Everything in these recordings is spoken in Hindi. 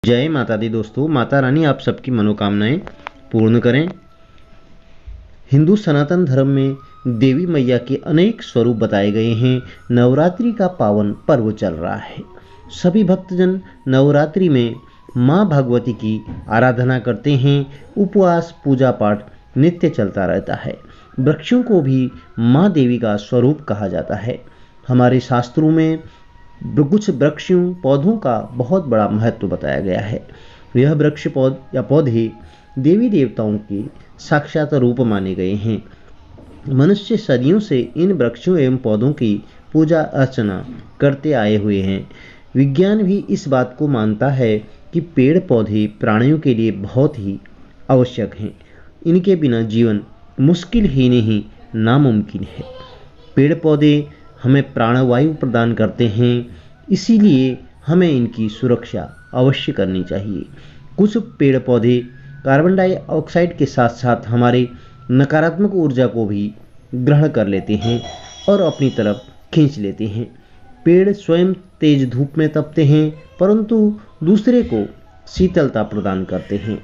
जय माता दी दोस्तों, माता रानी आप सबकी मनोकामनाएं पूर्ण करें। हिंदू सनातन धर्म में देवी मैया के अनेक स्वरूप बताए गए हैं। नवरात्रि का पावन पर्व चल रहा है। सभी भक्तजन नवरात्रि में मां भगवती की आराधना करते हैं। उपवास पूजा पाठ नित्य चलता रहता है। वृक्षों को भी मां देवी का स्वरूप कहा जाता है। हमारे शास्त्रों में कुछ वृक्षों पौधों का बहुत बड़ा महत्व बताया गया है। यह वृक्ष पौधे देवी देवताओं के साक्षात रूप माने गए हैं। मनुष्य सदियों से इन वृक्षों एवं पौधों की पूजा अर्चना करते आए हुए हैं। विज्ञान भी इस बात को मानता है कि पेड़ पौधे प्राणियों के लिए बहुत ही आवश्यक हैं। इनके बिना जीवन मुश्किल ही नहीं नामुमकिन है। पेड़ पौधे हमें प्राणवायु प्रदान करते हैं, इसीलिए हमें इनकी सुरक्षा अवश्य करनी चाहिए। कुछ पेड़ पौधे कार्बन डाइऑक्साइड के साथ साथ हमारे नकारात्मक ऊर्जा को भी ग्रहण कर लेते हैं और अपनी तरफ खींच लेते हैं। पेड़ स्वयं तेज धूप में तपते हैं, परंतु दूसरे को शीतलता प्रदान करते हैं।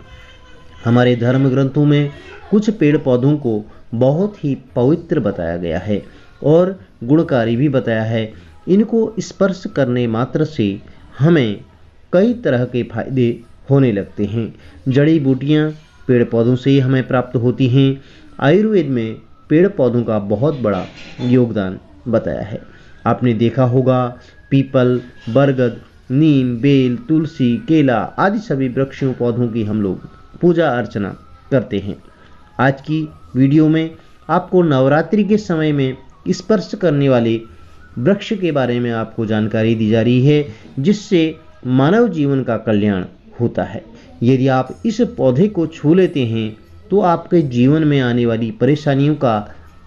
हमारे धर्म ग्रंथों में कुछ पेड़ पौधों को बहुत ही पवित्र बताया गया है और गुणकारी भी बताया है। इनको स्पर्श करने मात्र से हमें कई तरह के फायदे होने लगते हैं। जड़ी बूटियां पेड़ पौधों से ही हमें प्राप्त होती हैं। आयुर्वेद में पेड़ पौधों का बहुत बड़ा योगदान बताया है। आपने देखा होगा पीपल, बरगद, नीम, बेल, तुलसी, केला आदि सभी वृक्षों पौधों की हम लोग पूजा अर्चना करते हैं। आज की वीडियो में आपको नवरात्रि के समय में स्पर्श करने वाले वृक्ष के बारे में आपको जानकारी दी जा रही है, जिससे मानव जीवन का कल्याण होता है। यदि आप इस पौधे को छू लेते हैं तो आपके जीवन में आने वाली परेशानियों का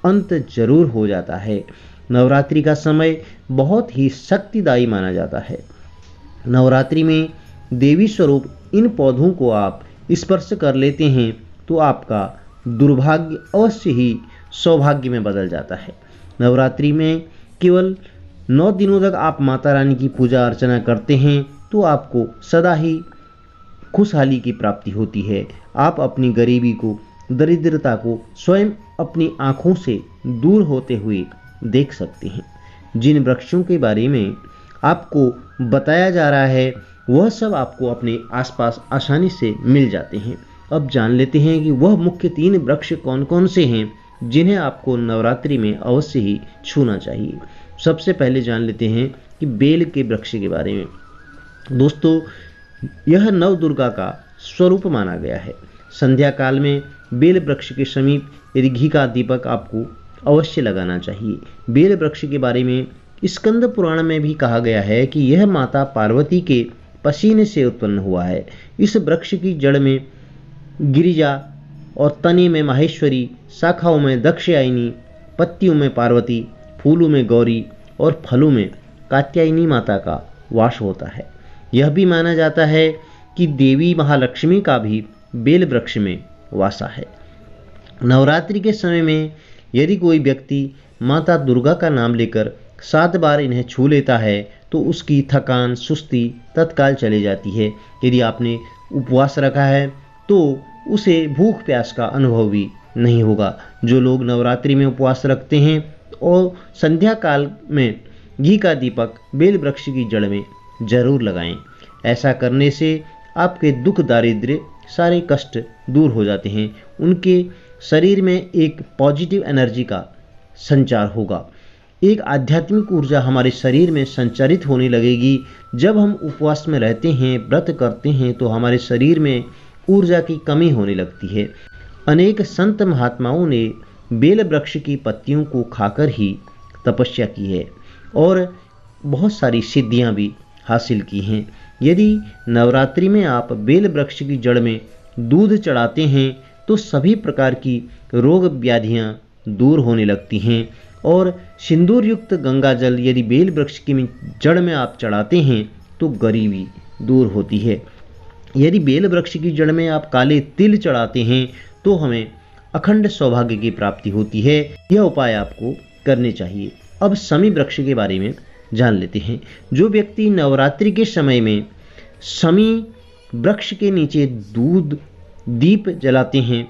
अंत जरूर हो जाता है। नवरात्रि का समय बहुत ही शक्तिदायी माना जाता है। नवरात्रि में देवी स्वरूप इन पौधों को आप स्पर्श कर लेते हैं तो आपका दुर्भाग्य अवश्य ही सौभाग्य में बदल जाता है। नवरात्रि में केवल 9 दिनों तक आप माता रानी की पूजा अर्चना करते हैं तो आपको सदा ही खुशहाली की प्राप्ति होती है। आप अपनी गरीबी को, दरिद्रता को स्वयं अपनी आँखों से दूर होते हुए देख सकते हैं। जिन वृक्षों के बारे में आपको बताया जा रहा है वह सब आपको अपने आसपास आसानी से मिल जाते हैं। अब जान लेते हैं कि वह मुख्य 3 वृक्ष कौन कौन से हैं जिन्हें आपको नवरात्रि में अवश्य ही छूना चाहिए। सबसे पहले जान लेते हैं कि बेल के वृक्ष के बारे में। दोस्तों, यह नव दुर्गा का स्वरूप माना गया है। संध्या काल में बेल वृक्ष के समीप यदि घी का दीपक आपको अवश्य लगाना चाहिए। बेल वृक्ष के बारे में स्कंद पुराण में भी कहा गया है कि यह माता पार्वती के पसीने से उत्पन्न हुआ है। इस वृक्ष की जड़ में गिरिजा और तने में माहेश्वरी, शाखाओं में दक्षयायनी, पत्तियों में पार्वती, फूलों में गौरी और फलों में कात्यायनी माता का वास होता है। यह भी माना जाता है कि देवी महालक्ष्मी का भी बेल वृक्ष में वासा है। नवरात्रि के समय में यदि कोई व्यक्ति माता दुर्गा का नाम लेकर 7 बार इन्हें छू लेता है तो उसकी थकान, सुस्ती तत्काल चली जाती है। यदि आपने उपवास रखा है तो उसे भूख प्यास का अनुभव भी नहीं होगा। जो लोग नवरात्रि में उपवास रखते हैं और संध्या काल में घी का दीपक बेल वृक्ष की जड़ में जरूर लगाएं। ऐसा करने से आपके दुख, दारिद्र्य, सारे कष्ट दूर हो जाते हैं। उनके शरीर में एक पॉजिटिव एनर्जी का संचार होगा। एक आध्यात्मिक ऊर्जा हमारे शरीर में संचारित होने लगेगी। जब हम उपवास में रहते हैं, व्रत करते हैं तो हमारे शरीर में ऊर्जा की कमी होने लगती है। अनेक संत महात्माओं ने बेल वृक्ष की पत्तियों को खाकर ही तपस्या की है और बहुत सारी सिद्धियां भी हासिल की हैं। यदि नवरात्रि में आप बेल वृक्ष की जड़ में दूध चढ़ाते हैं तो सभी प्रकार की रोग व्याधियां दूर होने लगती हैं। और सिंदूर युक्त गंगा जल यदि बेल वृक्ष की जड़ में आप चढ़ाते हैं तो गरीबी दूर होती है। यदि बेल वृक्ष की जड़ में आप काले तिल चढ़ाते हैं तो हमें अखंड सौभाग्य की प्राप्ति होती है। यह उपाय आपको करने चाहिए। अब शमी वृक्ष के बारे में जान लेते हैं। जो व्यक्ति नवरात्रि के समय में शमी वृक्ष के नीचे दूध दीप जलाते हैं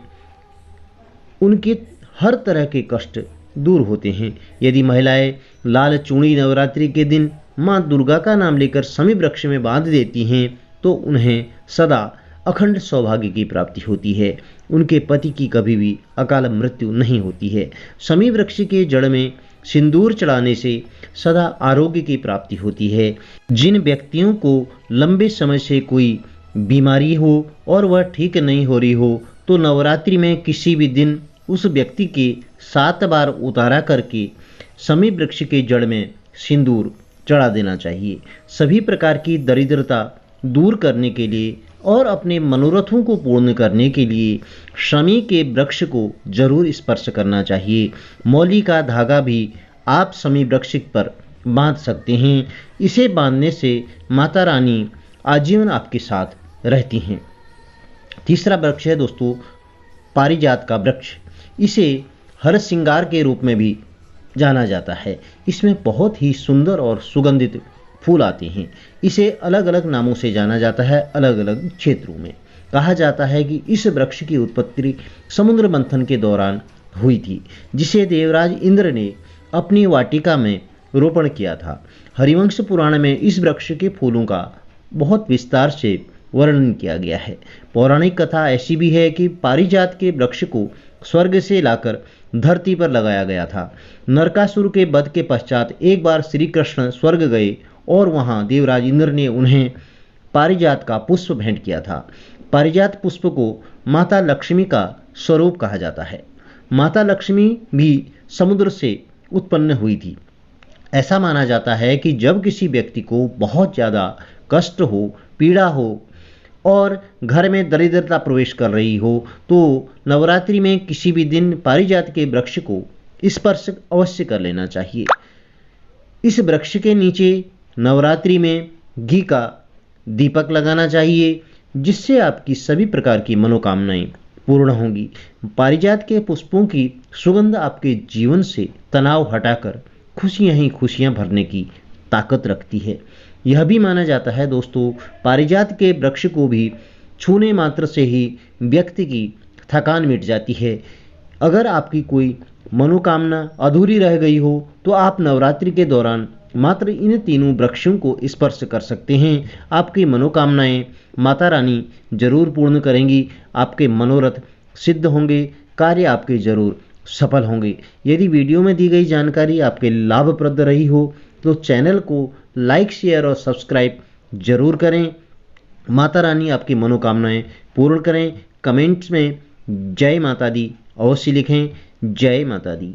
उनके हर तरह के कष्ट दूर होते हैं। यदि महिलाएं लाल चूड़ी नवरात्रि के दिन मां दुर्गा का नाम लेकर शमी वृक्ष में बांध देती हैं तो उन्हें सदा अखंड सौभाग्य की प्राप्ति होती है। उनके पति की कभी भी अकाल मृत्यु नहीं होती है। शमी वृक्ष के जड़ में सिंदूर चढ़ाने से सदा आरोग्य की प्राप्ति होती है। जिन व्यक्तियों को लंबे समय से कोई बीमारी हो और वह ठीक नहीं हो रही हो तो नवरात्रि में किसी भी दिन उस व्यक्ति के 7 बार उतारा करके शमी वृक्ष के जड़ में सिंदूर चढ़ा देना चाहिए। सभी प्रकार की दरिद्रता दूर करने के लिए और अपने मनोरथों को पूर्ण करने के लिए शमी के वृक्ष को जरूर स्पर्श करना चाहिए। मौली का धागा भी आप शमी वृक्ष पर बांध सकते हैं। इसे बांधने से माता रानी आजीवन आपके साथ रहती हैं। तीसरा वृक्ष है दोस्तों पारिजात का वृक्ष। इसे हर श्रृंगार के रूप में भी जाना जाता है। इसमें बहुत ही सुंदर और सुगंधित फूल आते हैं। इसे अलग अलग नामों से जाना जाता है अलग अलग क्षेत्रों में। कहा जाता है कि इस वृक्ष की उत्पत्ति समुद्र मंथन के दौरान हुई थी, जिसे देवराज इंद्र ने अपनी वाटिका में रोपण किया था। हरिवंश पुराण में इस वृक्ष के फूलों का बहुत विस्तार से वर्णन किया गया है। पौराणिक कथा ऐसी भी है कि पारिजात के वृक्ष को स्वर्ग से लाकर धरती पर लगाया गया था। नरकासुर के वध के पश्चात एक बार श्री कृष्ण स्वर्ग गए और वहां देवराज इंद्र ने उन्हें पारिजात का पुष्प भेंट किया था। पारिजात पुष्प को माता लक्ष्मी का स्वरूप कहा जाता है। माता लक्ष्मी भी समुद्र से उत्पन्न हुई थी। ऐसा माना जाता है कि जब किसी व्यक्ति को बहुत ज़्यादा कष्ट हो, पीड़ा हो और घर में दरिद्रता प्रवेश कर रही हो तो नवरात्रि में किसी भी दिन पारिजात के वृक्ष को स्पर्श अवश्य कर लेना चाहिए। इस वृक्ष के नीचे नवरात्रि में घी का दीपक लगाना चाहिए, जिससे आपकी सभी प्रकार की मनोकामनाएं पूर्ण होंगी। पारिजात के पुष्पों की सुगंध आपके जीवन से तनाव हटाकर खुशियां ही खुशियां भरने की ताकत रखती है। यह भी माना जाता है दोस्तों पारिजात के वृक्ष को भी छूने मात्र से ही व्यक्ति की थकान मिट जाती है। अगर आपकी कोई मनोकामना अधूरी रह गई हो तो आप नवरात्रि के दौरान मात्र इन तीनों वृक्षों को स्पर्श कर सकते हैं। आपकी मनोकामनाएं माता रानी जरूर पूर्ण करेंगी। आपके मनोरथ सिद्ध होंगे, कार्य आपके जरूर सफल होंगे। यदि वीडियो में दी गई जानकारी आपके लाभप्रद रही हो तो चैनल को लाइक, शेयर और सब्सक्राइब जरूर करें। माता रानी आपकी मनोकामनाएं पूर्ण करें। कमेंट्स में जय माता दी अवश्य लिखें। जय माता दी।